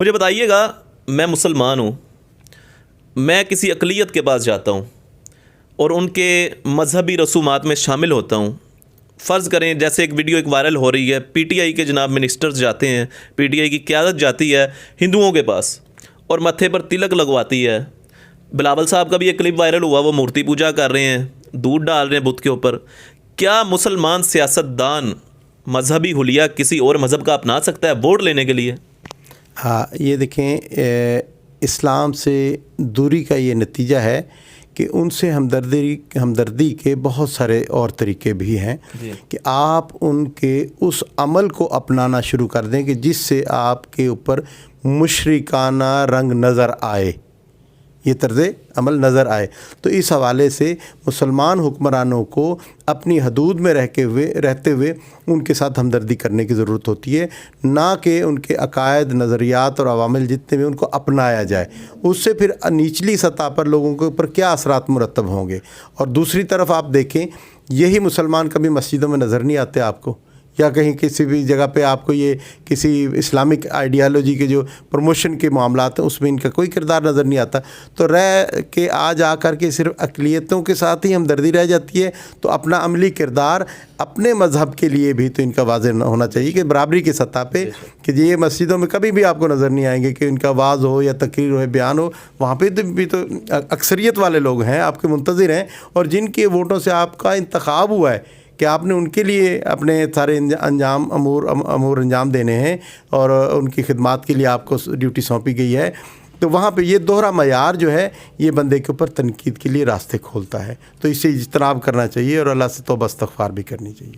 مجھے بتائیے گا، میں مسلمان ہوں، میں کسی اقلیت کے پاس جاتا ہوں اور ان کے مذہبی رسومات میں شامل ہوتا ہوں۔ فرض کریں جیسے ایک ویڈیو ایک وائرل ہو رہی ہے، پی ٹی آئی کے جناب منسٹرز جاتے ہیں، پی ٹی آئی کی قیادت جاتی ہے ہندوؤں کے پاس اور متھے پر تلک لگواتی ہے۔ بلاول صاحب کا بھی ایک کلپ وائرل ہوا، وہ مورتی پوجا کر رہے ہیں، دودھ ڈال رہے ہیں بت کے اوپر۔ کیا مسلمان سیاستدان مذہبی حلیہ کسی اور مذہب کا اپنا سکتا ہے ووٹ لینے کے لیے؟ ہاں، یہ دیکھیں، اسلام سے دوری کا یہ نتیجہ ہے کہ ان سے ہمدردی کے بہت سارے اور طریقے بھی ہیں کہ آپ ان کے اس عمل کو اپنانا شروع کر دیں کہ جس سے آپ کے اوپر مشرکانہ رنگ نظر آئے، یہ طرز عمل نظر آئے۔ تو اس حوالے سے مسلمان حکمرانوں کو اپنی حدود میں رہتے ہوئے ان کے ساتھ ہمدردی کرنے کی ضرورت ہوتی ہے، نہ کہ ان کے عقائد، نظریات اور عوامل جتنے بھی ان کو اپنایا جائے۔ اس سے پھر نچلی سطح پر لوگوں کے اوپر کیا اثرات مرتب ہوں گے۔ اور دوسری طرف آپ دیکھیں، یہی مسلمان کبھی مسجدوں میں نظر نہیں آتے آپ کو، یا کہیں کسی بھی جگہ پہ آپ کو یہ کسی اسلامک آئیڈیالوجی کے جو پروموشن کے معاملات ہیں اس میں ان کا کوئی کردار نظر نہیں آتا۔ تو رہ کے آ کر کے صرف اقلیتوں کے ساتھ ہی ہمدردی رہ جاتی ہے، تو اپنا عملی کردار اپنے مذہب کے لیے بھی تو ان کا واضح ہونا چاہیے کہ برابری کی سطح پہ، کہ یہ مسجدوں میں کبھی بھی آپ کو نظر نہیں آئیں گے کہ ان کا واعظ ہو یا تقریر ہو یا بیان ہو، وہاں پہ بھی تو اکثریت والے لوگ ہیں آپ کے منتظر ہیں، اور جن کے ووٹوں سے آپ کا انتخاب ہوا ہے کہ آپ نے ان کے لیے اپنے سارے امور انجام دینے ہیں اور ان کی خدمات کے لیے آپ کو ڈیوٹی سونپی گئی ہے۔ تو وہاں پہ یہ دوہرا معیار جو ہے یہ بندے کے اوپر تنقید کے لیے راستے کھولتا ہے، تو اس سے اجتناب کرنا چاہیے اور اللہ سے توبہ استغفار بھی کرنی چاہیے۔